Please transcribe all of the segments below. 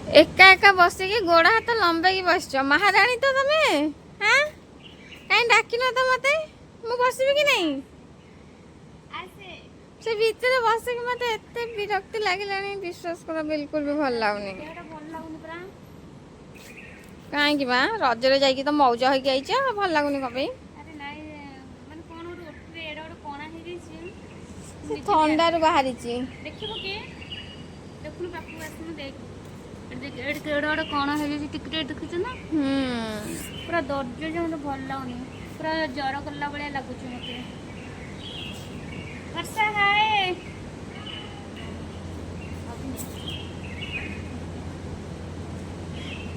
एका एका बसिकी गोड़ हाथ लंबे बसच महाराणी तो तमे हाँ कहीं डाक तो मत मु बसबी कि नहीं से भीतर बसिक मत एत विरक्ति लगे विश्वास कर बिल्कुल भी भल लगुनि कहीं रजरे जाइए तो मौज हो भल लगुनि कहीं थंडारू बाहरी कौन है टिकट देखुच ना पूरा दर्ज जो मतलब भल लगुनि पूरा जर कला भाया लगुच मत वर्षा हाय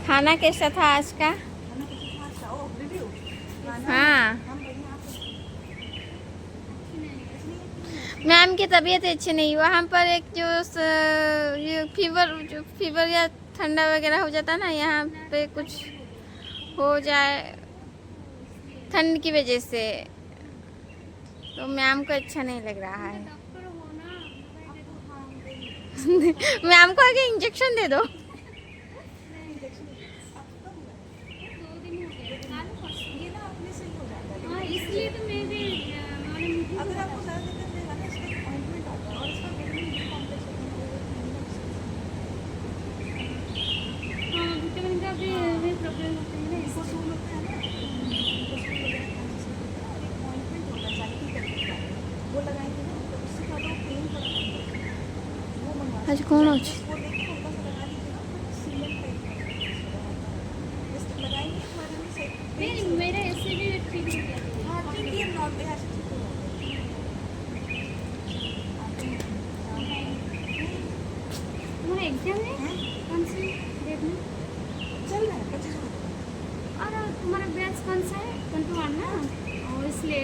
खाना कैसा था आज का हाँ मैम की तबीयत अच्छी नहीं वहाँ पर एक जो फीवर या ठंडा वगैरह हो जाता ना यहाँ पे कुछ हो जाए ठंड की वजह से तो मैम को अच्छा नहीं लग रहा है मैम को आगे इंजेक्शन दे दो इसलिए तो मैं भी अगर आपको ज़्यादा दिक्कत रहेगा ना इसका ऑइंटमेंट आता है और इसका विटामिन डी कॉम्प्लेक्स हाँ विटामिन का भी प्रॉब्लम होता है ना इसको सूल होता है ना और एक ऑइंटमेंट होता है जाली करके वो लगाएंगे ना तो उससे क्या होता है पेन करता वो मंगवा आज कौन अच्छी वो लेके हल्का सा लगा लीजिएगा सीएम टाइप जस्ट लगाएंगे हमारे में सही मेरा ऐसे भी ठीक हो गया एग्जाम है कौन सी डेट में चल रहा है 25 और तुम्हारा बैच कौन सा है 21 ना और इसलिए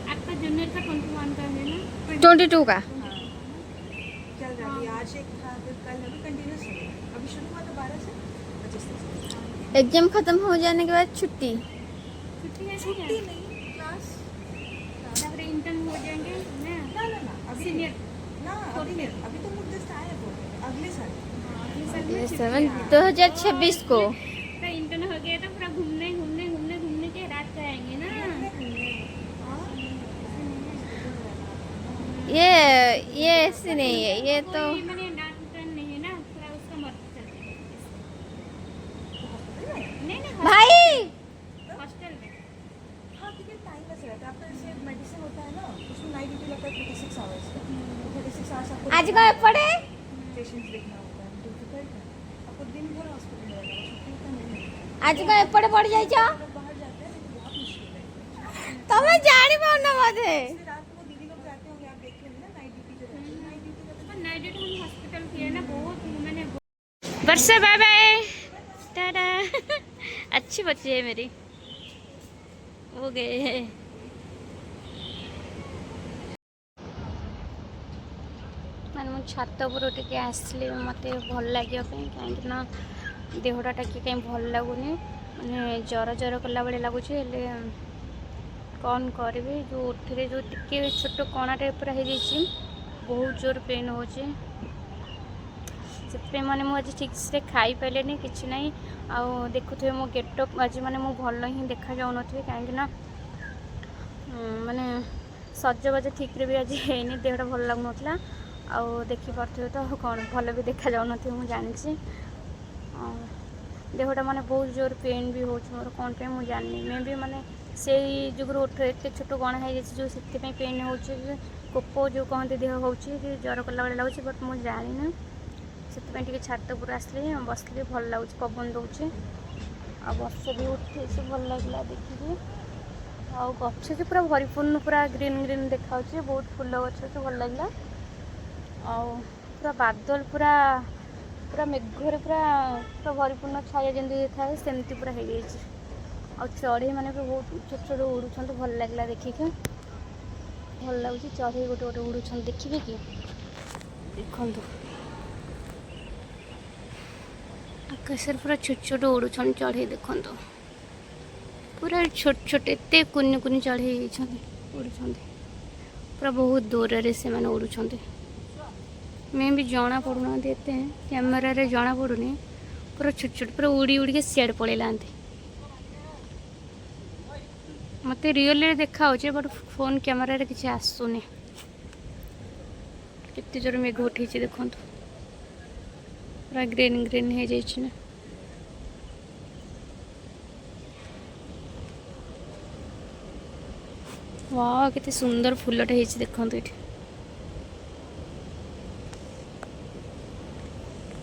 आपका जूनियर का 21 का है ना 22 का चल रहा है आज एक था कल अभी कंटिन्यूस है अभी शुरू हुआ था 12 से 25 तक एग्जाम खत्म हो जाने के बाद छुट्टी है छुट्टी नहीं क्लास अगर इंटर्न हो जाएंगे ना अभी सीनियर ना अभी तो मुझे जस्ट आया वो अगले साल 2026 को इंटर्न हो गया तो पूरा घूमने के रात को आएंगे ना ये ऐसी नहीं है ये तो मैंने नहीं है ना पूरा उसका मत नहीं भाई हॉस्टल में हाँ क्योंकि टाइम बस रहता है आपका जैसे मेडिसिन होता है ना उसमें नाइट ड्यूटी लगता है 36 आवर्स का 36 आवर्स आपको आज का पड़े पेशेंट्स देखना होता है डिफिकल्ट है आपको दिन भर हॉस्पिटल में रहना छुट्टी का नहीं है आज का पड़े पड़ जाई छ बाहर जाते हैं लेकिन बहुत मुश्किल है तमे जानी पाउना मते रात को दीदी लोग जाते होंगे आप देखे होंगे ना नाइट ड्यूटी जो रहती है नाइट ड्यूटी हम हॉस्पिटल की है ना बहुत मैंने वर्षा बाय बाय टाटा अच्छी बच्ची है मेरी हो गए हैं मैंने मुझे छात उपर टिके आसली मत भल लगे कहीं देहटा टे कहीं भल लगुनि मैंने जर जर कला भाई लगुच कौन करी जो उठे जो टिके छोट कणाटे पूरा हो बहुत जोर पेन हो मैंने मुझे ठीक से खाई पारे कि ना आ देखुए मो गेटअप आज मैंने मु भल ही देखा जाऊन कहीं माने सजबाज ठीक रे भी आज है देहटा भल लगुन आउ देखिपे तो कौन भल भी देखा जाऊन मुझे जानी देहटा माने बहुत जोर पेन भी हो मोर कौन पे मुझे जानी मैं भी माने से जुगर उठ एत छोट गणा है जो से पेन हो कोप जो कहते देह हो जर कला भाई लगुच बट मुझे जानी से छात उपर आसली बसली भल लगुच पवन दौचे आ बस भी उठे भल लगे देखिए आ गच से पूरा भरीपूर्ण पूरा ग्रीन ग्रीन देखा बहुत फूल गच से भल लगे पूरा बादल पूरा पूरा मेघरे पूरा पूरा भरीपूर्ण छाया जमी थाए सेमती पूरा हो जाए आ चढ़ई मैंने भी बहुत छोट छोट उड़ुंट भल लगे देखिए भल लगुच चढ़ई गोटे गोटे उड़ुंट देखिए कि देखु आकाश पूरा छोट छोट उड़ुंट चढ़ई देखु पूरा छोट छोट एत कुनि कुनि चढ़ई उड़ुंट पूरा बहुत दूर से मैंने उड़ुंट मैं भी जना पड़ूना कैमेरा रे जना पड़ूनी पूरा छोट छोट पूरा उड़ी उड़ी के सियाड़ पड़े मत रियल देखा बट फोन कैमेरा किसी आसुनी केते जोर मेघ उठी देखो पूरा ग्रीन ग्रीन हो जाए वाह केते सुंदर फूलटे हो देखो ये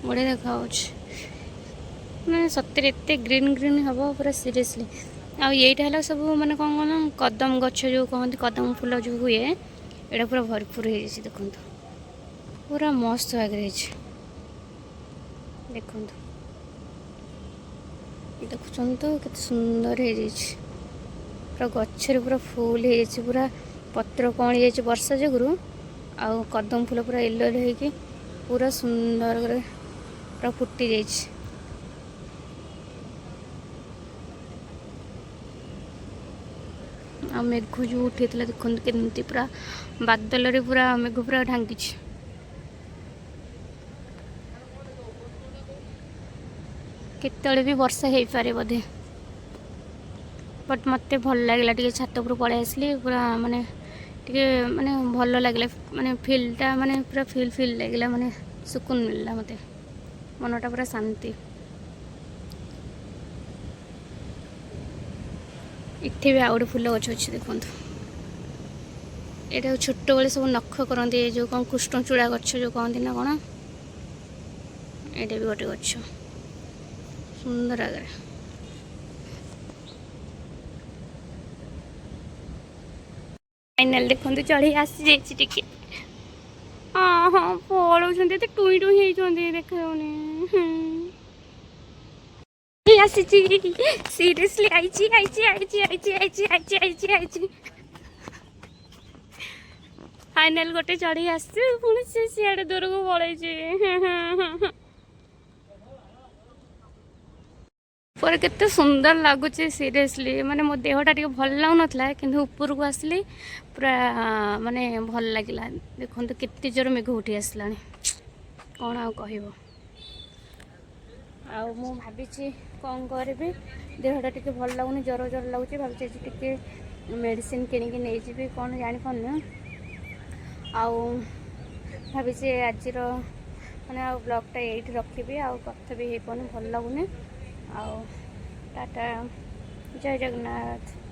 बढ़िया देखा मैंने सतरे एत ग्रीन ग्रीन हम पूरा सीरियसली आईटा सब माने कौन कौन कदम गछ जो कहते कदम फूल जो हुए यहाँ पूरा भरपूर हो देखो पूरा मस्त आगे देखो देखुन तो केते सुंदर हो पूरा गच्छरे पूरा फुल हो पूरा पत्र कौन जाइए वर्षा जगू आउ कदम फूल पूरा येलो हो पूरा सुंदर पूरा फुटी जाइए आ मेघ जो उठे देखते केमती पूरा बादल रे पूरा मेघ पूरा ढांगी केतले भी वर्षा हो पारे बोधे बट मत भल लगे टे छात उपर पड़े आसली पूरा माने टे माने भल लगे माने फिलटा माने पूरा फिल फिल लगे माने सुकून मिलला मत मनटा पूरा शांति इतने भी आउट फुल गछ अच्छे देखो यहाँ छोट बड़े सब नख करते जो कौन कृष्णचूड़ा गछ जो कहती ना कौन ये भी गोटे गछ सुंदर आगे फाइनाल देखते चढ़ी आसी जाइए हाँ हाँ पड़ों टुई टुई होती देखने सीरियसली आई फाइनाल गोटे चढ़ी आसी पुणी सियाड़े दूर को पड़े पर केते सुंदर लगुच सीरियसली माने मो देहटा टे भल लगुनथला किंतु ऊपर को आसली पूरा माने भल लगिला देखो केते जोर मेघ उठी आसलानी कौन आ कहबो आ मु भाभी कौन करी देहटा टे भल लगुनि ज्वर ज्वर लगुच भावी टे मेडिसिन किणिकी नहीं जी कौन जानी पान भावी आज मैंने ब्लॉगटा ये रखी आ कथा भी हो पाने भल लगुनि टाटा जय जगन्नाथ।